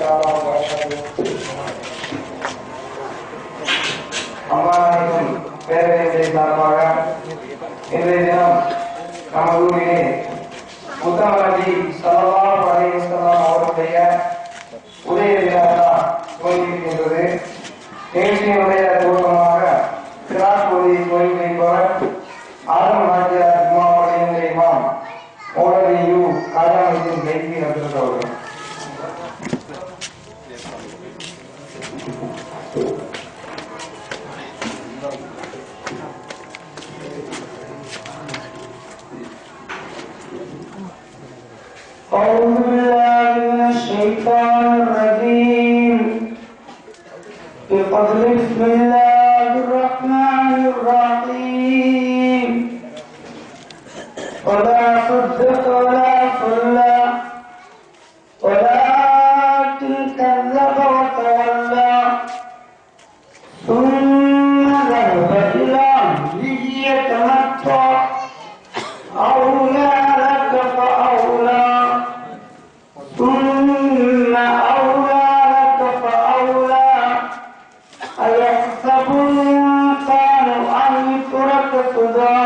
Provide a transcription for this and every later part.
تعالى وبركاته. அம்மாவின் பேரவையை சார்பாக இன்றைய தினம் நமது ஊரிலே முத்தமதி ஸல்லல்லாஹு அலைஹி வஸல்லம் அவருடைய உதய விழா துவங்கியிருக்கின்றது. நிகழ்ச்சியினுடைய துவக்கமாக கிராத் ஓதி துவங்கி வைப்பவர் ஆதம் நாட்டியார் இமாமுடைய இமாம் மௌலவி யு காஜாமுதீன் கைஃபி ஹஜ்ரத் அவர்கள். أعوذ بالله من الشيطان الرجيم. بفضل بسم الله الرحمن الرحيم. ولا صدق ولا صلى ولكن كذب وتولى ثم ذهب إلى أهله يتمتع أولى لك فأولى ثم أولى لك فأولى أيحسب الإنسان أن يترك سدى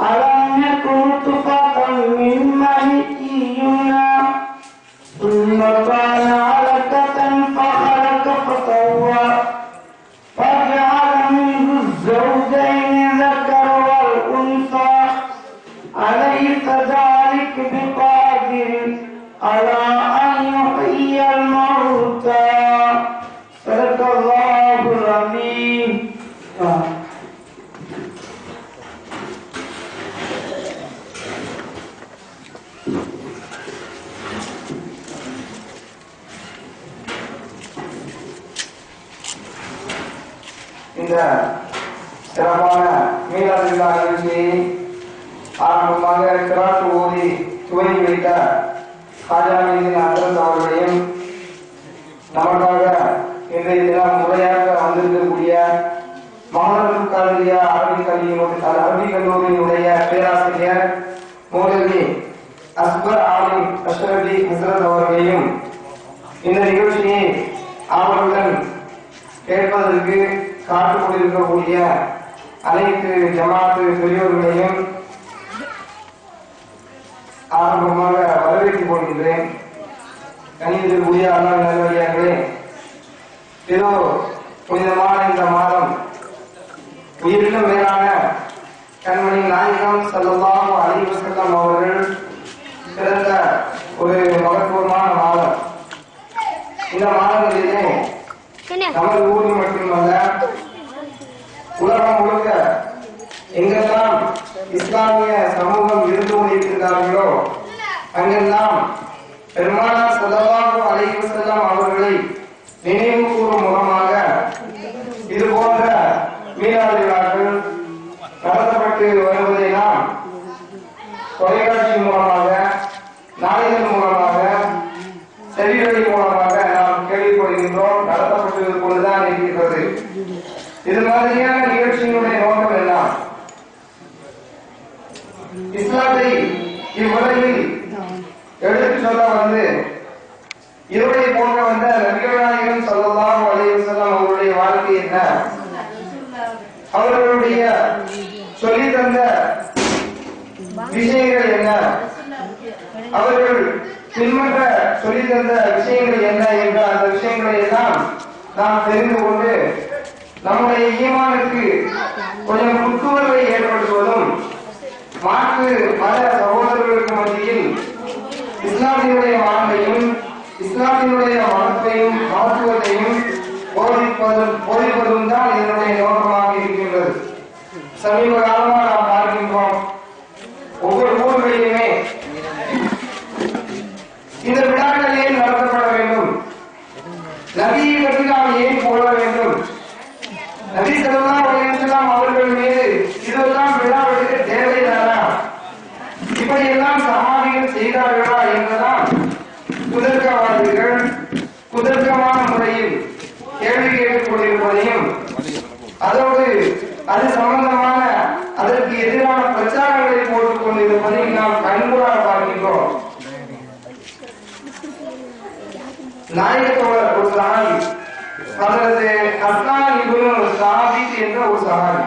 ألم يكن نطفة من ماء يمنى ثم كان علقة فخلق فسوى فجعل منه الزوجين الذكر والأنثى أليس ذلك بقادر على أن يحيي الموتى صدق الله العظيم. இந்த சிறப்பான மீலாது விழா நிகழ்ச்சியை ஆரம்பமாக கிராத் ஓதி துவங்கி வைத்த காஜாமுதீன் ஹஜ்ரத் அவர்களையும் நமக்காக இன்றைய தினம் முறையாக வந்திருக்கக்கூடிய மஹ்மத் காலியா அரபிக் கல்லூரியினுடைய பேராசிரியர் மௌலவி அஸ்பர் ஆலிம் அஷ்ரஃபி ஹஜ்ரத் அவர்களையும் இந்த நிகழ்ச்சியை அவர்களுடன் கேட்பதற்கு காத்துக் கொண்டிருக்கக்கூடிய அனைத்து ஜமாத்து பெரியோர்களையும் ஆரம்பமாக வரவேற்றுக் கொள்கின்றேன். கணிதத்திற்குரிய அல்லாஹ் நல்லடியார்களே, ஏதோ புனிதமான இந்த மாதம் உயிரிலும் மேலான கண்மணி நாயகம் ஸல்லல்லாஹு அலைஹி வஸல்லம் அவர்கள் பிறந்த ஒரு மகத்துவமான மாதம். இந்த மாதங்களிலே நமது ஊரில் மட்டுமல்ல, உலகம் முழுக்க எங்கெல்லாம் இஸ்லாமிய சமூகம் இருந்து கொண்டிருக்கிறார்களோ அங்கெல்லாம் பெருமானார் ஸல்லல்லாஹு அலைஹி வஸல்லம் அவர்களை நினைவு கூறும் முகமாக இது போன்ற மீலாது விழாக்கள் நடத்தப்பட்டு வருவதை நாம் தொலைக்காட்சி மூலமாக, நாளிதழ் மூலமாக, செவிவழி மூலமாக நாம் கேள்விப்படுகின்றோம். நடத்தப்பட்டு கொண்டுதான் இருக்கிறது. இது மாதிரியான நிகழ்ச்சியினுடைய நோக்கம் எல்லாம் இஸ்லாத்தை இவ்வுலகில் எடுத்துச் சொல்ல வந்து இருளை போன்ற வந்த நபிகள் நாயகம் ஸல்லல்லாஹு அலைஹி வஸல்லம் அவருடைய வாழ்க்கை என்ன, அவர்களுடைய சொல்லித் தந்த விஷயங்கள் என்ன, அவர்கள் பின்பற்ற சொல்லித் தந்த விஷயங்கள் என்ன என்ற அந்த விஷயங்களை எல்லாம் நாம் தெரிந்து கொண்டு நம்முடைய ஈமானுக்கு கொஞ்சம் புத்துணர்வை ஏற்படுத்துவதும், மாற்று மத சகோதரர்களுக்கு மத்தியில் இஸ்லாமினுடைய மரபையும் இஸ்லாமினுடைய மதத்தையும் மகத்துவத்தையும் போதிப்பதும் தான் இதனுடைய நோக்கமாக இருக்கின்றது. சமீப காலமாக நாம் பார்க்கின்றோம், ஒவ்வொரு ஊர்களிலுமே இந்த விழாக்கள் ஏன் நடத்தப்பட வேண்டும், நபியை பற்றி நாம் ஏன் போட வேண்டும், நபி ஸல்லல்லாஹு அலைஹி வஸல்லம் அவர்கள் மீது இதெல்லாம் விழாவிற்கு தேவைதானா, இப்படியெல்லாம் சஹாபிகள் செய்தார்களா என்றுதான் குதர்க்கவாதிகள் குதர்க்கமான முறையில் கேள்வி கேட்டுக் கொண்டிருப்பதையும், அதோடு அது சம்பந்தமான அதற்கு எதிரான பிரச்சாரங்களை போட்டுக் கொண்டிருப்பதை நாம் கண்கூடாக பார்க்கின்றோம். நாயகத்தோழர் ஒரு சஹாபி, அதற்கு ஹஸ்ஸான் இப்னு சாபித் என்ற ஒரு சஹாபி.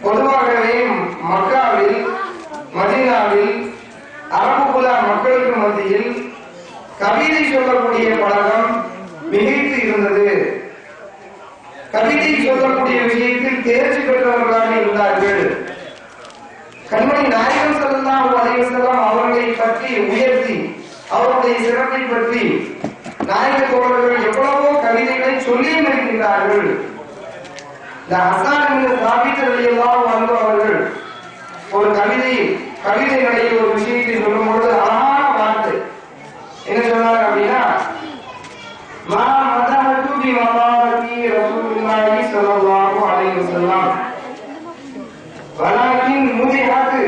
பொதுவாகவே மக்காவில், மதீனாவில் அரபு குல மக்களுக்கு மத்தியில் கவிதை சொல்லக்கூடிய பழக்கம் மிகைத்து இருந்தது. கவிதை சொல்லக்கூடிய விஷயத்தில் தேர்ச்சி பெற்றவர்களாக இருந்தார்கள். கண்மணி நாயகம் ஸல்லல்லாஹு அலைஹி வஸல்லம் அவர்களை பற்றி உயர்த்தி, அவருடைய சிறப்பை பற்றி நாயக தோழர்கள் எவ்வளவோ கவிதைகளை சொல்லியும் இருக்கின்றார்கள். இந்த ஹஸ்ஸான் இப்னு சாபித் ரலியல்லாஹு அன்ஹு அவர்கள் ஒரு கவிதைகளை ஒரு விஷயத்தை சொல்லும் பொழுது அழகான வார்த்தை என்ன சொன்னாங்க அப்படின்னா, மா மதஹது பி மகாரதி ரசூலுல்லாஹி ஸல்லல்லாஹு அலைஹி வஸல்லம் வலாகின் முதிஹது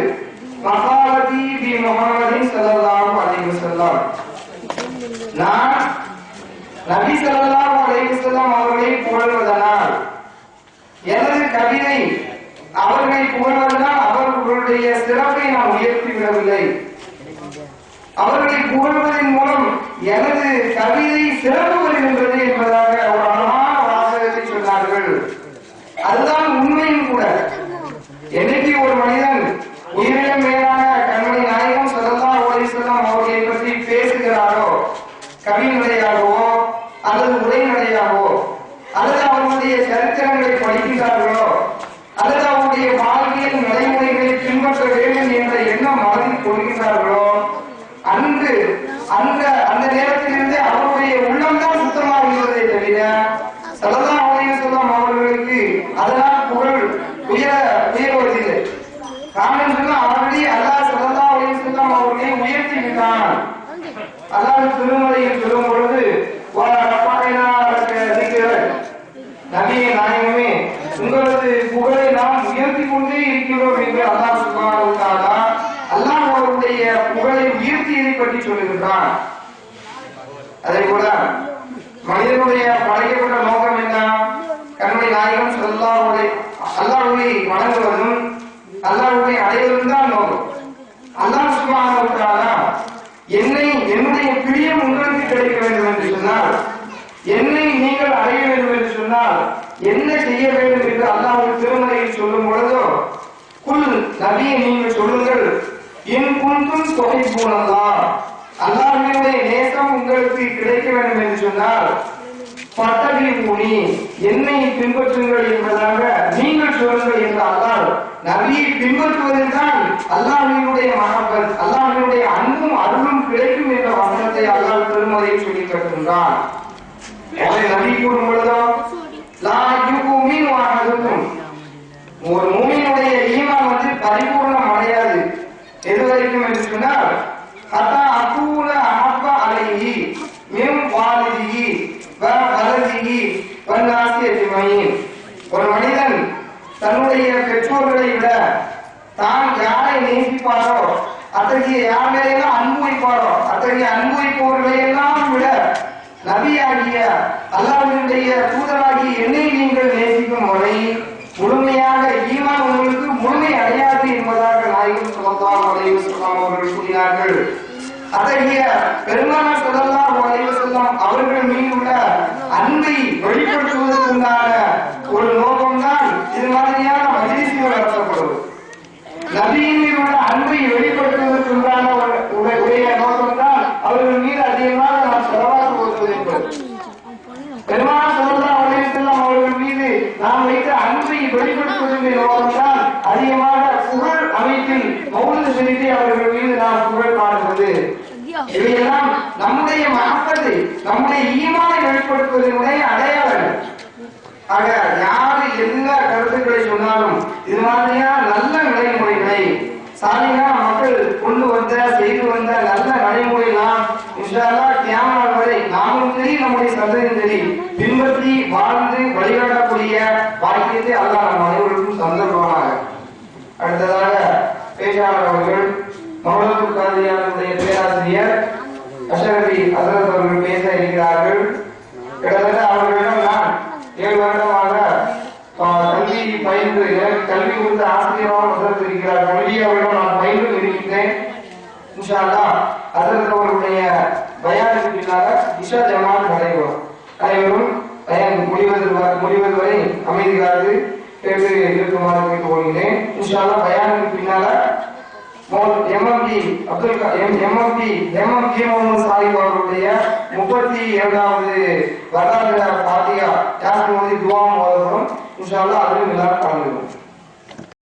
மகாரதி பி முஹம்மதின் ஸல்லல்லாஹு அலைஹி வஸல்லம். நான் நபி ஸல்லல்லாஹு அலைஹி வஸல்லம் அவர்களை புகழ்வதனால் எனது கவிதை அவர்களை புகழ்வதனால் அவர்களுடைய சிறப்பை நான் உயர்த்தி விடவில்லை. அவர்களை புகழ்வதன் மூலம் எனது கவிதை சிறப்பு வருகின்றது என்பதாக ஒரு அழகான வாசகத்தை சொன்னார்கள். அதுதான் உண்மையும் கூட. என்னைக்கு ஒரு மனிதன் உயிரிலும் மேலான கண்மணி நாயகம் ஸல்லல்லாஹு அலைஹி வஸல்லம் அவர்களை பற்றி பேசுகிறாரோ, கவிநடையாகவோ அல்லது உரைநடையாகவோ, அல்லது அவர்களுடைய சரித்திரங்களை படிக்கின்றார்களோ, அல்லது அவருடைய வாழ்வியல் நடைமுறைகளை பின்பற்ற வேண்டும் என்ற எண்ணம் மனதில் கொள்கின்றார்களோ, அன்று அந்த நேரத்திலிருந்து அவருடைய உள்ளம்தான் சுத்தமாகிறதே தவிர ஸல்லல்லாஹு அலைஹி வஸல்லம் அவர்களுக்கு அதனால் புகழ் உயர்வதில்லை. காரணம் சொன்னால் ஆல்ரெடி அல்லாஹ் ஸல்லல்லாஹு அலைஹி வஸல்லம் அவர்களை உயர்த்தி விட்டான். அல்லாஹ் திருமறையில் சொல்லும் பொழுது நபியே நாயகமே, உங்களது புகழை நாம் உயர்த்தி கொண்டே இருக்கிறோம் என்று அல்லாஹ் சுப்ஹானஹு வ தஆலா அல்லாஹ் அவருடைய புகழை உயர்த்தியதை பற்றி சொல்லுகின்றான். அதே போல மனிதனுடைய படைக்கப்பட்ட நோக்கம் என்ன? கண்மணி நாயகம் ஸல்லல்லாஹு அலைஹி அல்லாஹ்வை வணங்குவதும் அல்லாஹ்வை அடைவதும் தான் நோக்கம். அல்லாஹ் சுப்ஹானஹு வ தஆலா என்னுடைய பிரியம் உங்களுக்கு கிடைக்க வேண்டும் என்று சொன்னால், என்னை நீங்கள் அடைய வேண்டும் என்று சொன்னால் என்ன செய்ய வேண்டும் என்று அல்லாஹ் திருமறையில் சொல்லும் பொழுதோ, குல் நபியை நீங்கள் சொல்லுங்கள், இன் குன்தும் துஹிப்பூனல்லாஹ், அல்லாஹ்வுடைய நேசம் உங்களுக்கு கிடைக்க வேண்டும் என்று சொன்னால் ஃபத்தபிஊனி, என்னை பின்பற்றுங்கள் என்பதாக நீங்கள் சொல்லுங்கள் என்று அல்லாஹ் நபியை பின்பற்றுவதில் தான் அல்லாஹ்வுடைய மஹப்பத், அல்லாஹ்வுடைய அன்பும் அருளும் கிடைக்கும் என்ற வசனத்தை அல்லாஹ் திருமறையில் சொல்லி காட்டுகின்றான். நபி கூறும் பொழுதோ லா யுமினு அஹதுக்கும், ஒரு மூமினுடைய ஈமான் பரிபூர்ணம் அடையாது. எது வரைக்கும் என்று சொன்னால் ஹத்தா அகூன அஹப்ப அலைஹி மின் வாலிதிஹி வ வலதிஹி வ நாஸி அஜ்மஈன். ஒரு மனிதன் தன்னுடைய பெற்றோர்களை விட தான் யாரை நேசிப்பாரோ, அத்தகைய யார் மேலெல்லாம் அன்பு வைப்பாரோ, அத்தகைய அன்பு வைப்பவர்களை எல்லாம் விட நபியாகிய அல்லாஹ்வுடைய தூதராகிய என்னை நீங்கள் நேசிக்கும் வரை முழுமையாக ஈமான் உங்களுக்கு முழுமை அடையாது என்பதாக நாயகம் ஸல்லல்லாஹு அலைஹி வஸல்லம் அவர்கள் கூறினார்கள். அத்தகைய பெருமானார் ஸல்லல்லாஹு அலைஹி வஸல்லம் அவர்கள் மீது உள்ள அன்பை வெளிப்படுத்துவதற்குண்டான ஒரு நோக்கம்தான் இது மாதிரியான மஜ்லிஸ்கள் நடத்தப்படுவது. நபியின் மீது உள்ள அன்பை வெளிப்படுத்துவதற்குண்டான உடைய நோக்கம்தான் அவர்கள் மீது அதிகமாக நாம் செலவாக ஓதுவது என்பது. பெருமானார் ஸல்லல்லாஹு அலைஹி வஸல்லம் அவர்கள் மீது நாம் வைத்த அன்பை வெளிப்படுத்துவதன் நோக்கம்தான் அதிகமாக புகழ் அமைப்பில் மௌலிது ஷரீஃபை அவர்கள் மீது நாம் புகழ் பாடுவது. இவையெல்லாம் நம்முடைய மஹப்பத்தை, நம்முடைய ஈமானை வெளிப்படுத்துவதனுடைய அடையாளங்கள். ஆக யாரு எல்லா கருத்துக்களை சொன்னாலும் இது மாதிரியான நல்ல நடைமுறைகளை சாலிஹான மக்கள் கொண்டு வந்த செய்து வந்த நல்ல நடைமுறைலாம் இன்ஷா அல்லாஹ் கியாமத் வரை நாமும் சரி நம்முடைய சந்ததியும் சரி பின்பற்றி வாழ்ந்து வழிகாட்டக்கூடிய பாக்கியத்தை அல்லாஹ் நம் அனைவருக்கும் சந்தர்ப்பமாக. அடுத்ததாக பேச்சாளர் அவர்கள் மௌலவி காதியானுடைய பேராசிரியர் அஷரஃபி ஹஸரத் அவர்கள் பேச இருக்கிறார்கள். கிட்டத்தட்ட அவர்களிடம் நான் 7 வருடமாக கல்வி பயின்று கல்வி கொடுத்த ஆசிரியராக ஹஸரத் இருக்கிறார். கல்வி அவர்களிடம் நான் பயின்று இருக்கின்றேன். இன்ஷா அல்லாஹ் ஹஸரத் அவர்களுடைய பயானுக்கு பின்னாக இஷா ஜமாத் நடைபெறும். அனைவரும் பயன் முடிவது வரை அமைதி காத்து கேட்டு இருக்குமாறு கேட்டுக்கொள்கிறேன். இன்ஷா அல்லாஹ் பயானுக்கு பின்னால எம்எம்டி முகமது சாலிப் அவர்களுடைய 32வது வரலாறு பாத்தியா யாருக்கு துவா ஓதப்படும். இன்ஷா அல்லாஹ் அதிலும் எல்லாரும் கலந்துக்கணும்.